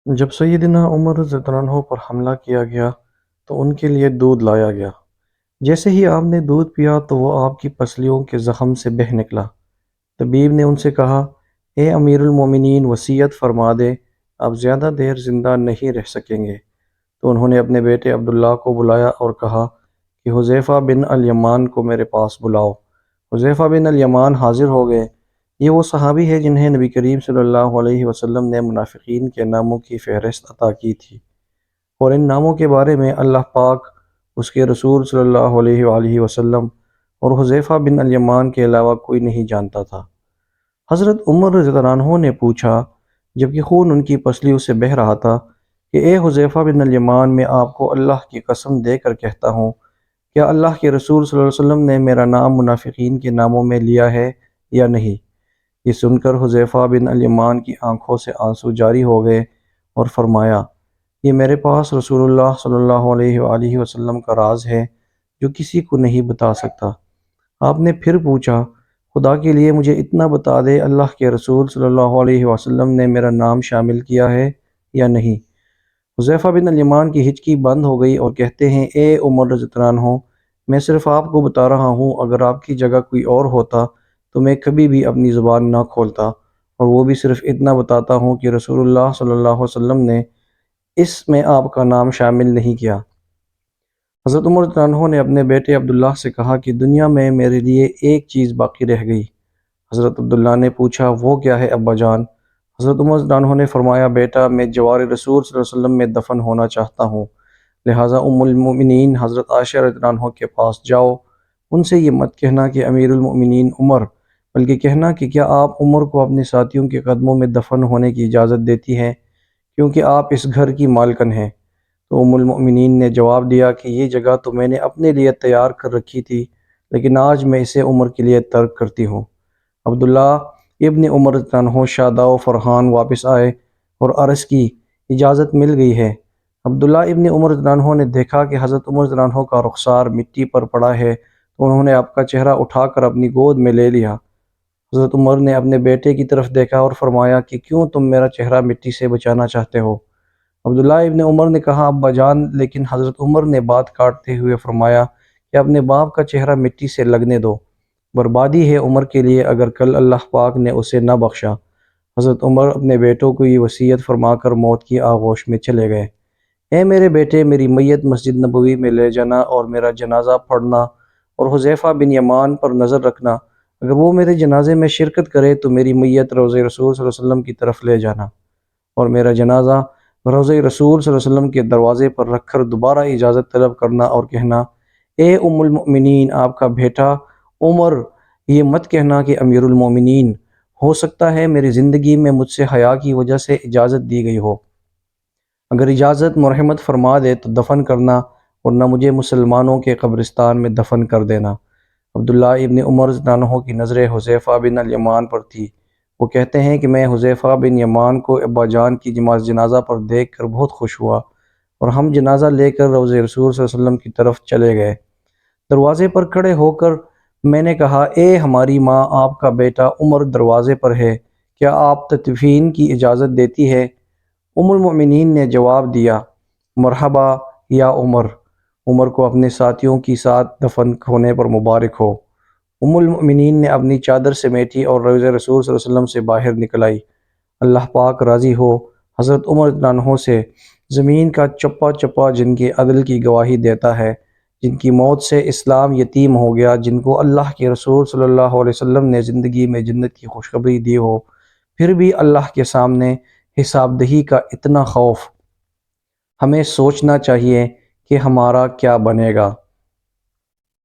جب سیدنا عمر رضی اللہ عنہ پر حملہ کیا گیا تو ان کے لیے دودھ لایا گیا۔ جیسے ہی آپ نے دودھ پیا تو وہ آپ کی پسلیوں کے زخم سے بہہ نکلا۔ طبیب نے ان سے کہا، اے امیر المومنین، وصیت فرما دے، آپ زیادہ دیر زندہ نہیں رہ سکیں گے۔ تو انہوں نے اپنے بیٹے عبداللہ کو بلایا اور کہا کہ حذیفہ بن الیمان کو میرے پاس بلاؤ۔ حذیفہ بن الیمان حاضر ہو گئے۔ یہ وہ صحابی ہے جنہیں نبی کریم صلی اللہ علیہ وسلم نے منافقین کے ناموں کی فہرست عطا کی تھی، اور ان ناموں کے بارے میں اللہ پاک، اس کے رسول صلی اللہ علیہ وآلہ وسلم اور حذیفہ بن الیمان کے علاوہ کوئی نہیں جانتا تھا۔ حضرت عمر رضی اللہ عنہ نے پوچھا، جبکہ خون ان کی پسلیوں سے بہہ رہا تھا، کہ اے حذیفہ بن الیمان، میں آپ کو اللہ کی قسم دے کر کہتا ہوں، کیا اللہ کے رسول صلی اللہ علیہ وسلم نے میرا نام منافقین کے ناموں میں لیا ہے یا نہیں؟ یہ سن کر حذیفہ بن الیمان کی آنکھوں سے آنسو جاری ہو گئے اور فرمایا، یہ میرے پاس رسول اللہ صلی اللہ علیہ وآلہ وسلم کا راز ہے جو کسی کو نہیں بتا سکتا۔ آپ نے پھر پوچھا، خدا کے لیے مجھے اتنا بتا دے، اللہ کے رسول صلی اللہ علیہ وسلم نے میرا نام شامل کیا ہے یا نہیں؟ حذیفہ بن الیمان کی ہچکی بند ہو گئی اور کہتے ہیں، اے عمر رضی اللہ عنہ، میں صرف آپ کو بتا رہا ہوں، اگر آپ کی جگہ کوئی اور ہوتا تو میں کبھی بھی اپنی زبان نہ کھولتا، اور وہ بھی صرف اتنا بتاتا ہوں کہ رسول اللہ صلی اللہ علیہ وسلم نے اس میں آپ کا نام شامل نہیں کیا۔ حضرت عمر رضی اللہ عنہ نے اپنے بیٹے عبداللہ سے کہا کہ دنیا میں میرے لیے ایک چیز باقی رہ گئی۔ حضرت عبداللہ نے پوچھا، وہ کیا ہے ابا جان؟ حضرت عمر رضی اللہ عنہ نے فرمایا، بیٹا، میں جوار رسول صلی اللہ علیہ وسلم میں دفن ہونا چاہتا ہوں، لہٰذا ام المؤمنین حضرت عائشہ رضی اللہ عنہ کے پاس جاؤ، ان سے یہ مت کہنا کہ امیر المؤمنین عمر، بلکہ کہنا کہ کیا آپ عمر کو اپنے ساتھیوں کے قدموں میں دفن ہونے کی اجازت دیتی ہیں، کیونکہ آپ اس گھر کی مالکن ہیں؟ تو ام المؤمنین نے جواب دیا کہ یہ جگہ تو میں نے اپنے لیے تیار کر رکھی تھی، لیکن آج میں اسے عمر کے لیے ترک کرتی ہوں۔ عبداللہ ابن عمر رضی اللہ عنہ شادہ و فرحان واپس آئے اور عرض کی، اجازت مل گئی ہے۔ عبداللہ ابن عمر رضی اللہ عنہ نے دیکھا کہ حضرت عمر رضی اللہ عنہ کا رخسار مٹی پر پڑا ہے، تو انہوں نے آپ کا چہرہ اٹھا کر اپنی گود میں لے لیا۔ حضرت عمر نے اپنے بیٹے کی طرف دیکھا اور فرمایا کہ کیوں تم میرا چہرہ مٹی سے بچانا چاہتے ہو؟ عبداللہ ابن عمر نے کہا، ابا جان، لیکن حضرت عمر نے بات کاٹتے ہوئے فرمایا کہ اپنے باپ کا چہرہ مٹی سے لگنے دو، بربادی ہے عمر کے لیے اگر کل اللہ پاک نے اسے نہ بخشا۔ حضرت عمر اپنے بیٹوں کو یہ وصیت فرما کر موت کی آغوش میں چلے گئے۔ اے میرے بیٹے، میری میت مسجد نبوی میں لے جانا اور میرا جنازہ پڑھنا، اور حذیفہ بن یمان پر نظر رکھنا، اگر وہ میرے جنازے میں شرکت کرے تو میری میت روضہ رسول صلی اللہ علیہ وسلم کی طرف لے جانا، اور میرا جنازہ روضہ رسول صلی اللہ علیہ وسلم کے دروازے پر رکھ کر دوبارہ اجازت طلب کرنا اور کہنا، اے ام المؤمنین، آپ کا بیٹا عمر، یہ مت کہنا کہ امیر المومنین، ہو سکتا ہے میری زندگی میں مجھ سے حیا کی وجہ سے اجازت دی گئی ہو، اگر اجازت مرحمت فرما دے تو دفن کرنا، ورنہ مجھے مسلمانوں کے قبرستان میں دفن کر دینا۔ عبداللہ ابن عمر رضی اللہ عنہ کی نظریں حذیفہ بن الیمان پر تھی۔ وہ کہتے ہیں کہ میں حذیفہ بن یمان کو ابا جان کی جنازہ پر دیکھ کر بہت خوش ہوا، اور ہم جنازہ لے کر روضہ رسول صلی اللہ علیہ وسلم کی طرف چلے گئے۔ دروازے پر کھڑے ہو کر میں نے کہا، اے ہماری ماں، آپ کا بیٹا عمر دروازے پر ہے، کیا آپ تدفین کی اجازت دیتی ہے؟ ام المؤمنین نے جواب دیا، مرحبا یا عمر، عمر کو اپنے ساتھیوں کی ساتھ دفن ہونے پر مبارک ہو۔ ام المؤمنین نے اپنی چادر سمیٹی اور روضہ رسول صلی اللہ علیہ وسلم سے باہر نکل آئی۔ اللہ پاک راضی ہو حضرت عمر رضی اللہ عنہ سے، زمین کا چپا چپا جن کے عدل کی گواہی دیتا ہے، جن کی موت سے اسلام یتیم ہو گیا، جن کو اللہ کے رسول صلی اللہ علیہ وسلم نے زندگی میں جنت کی خوشخبری دی ہو، پھر بھی اللہ کے سامنے حساب دہی کا اتنا خوف، ہمیں سوچنا چاہیے کہ ہمارا کیا بنے گا۔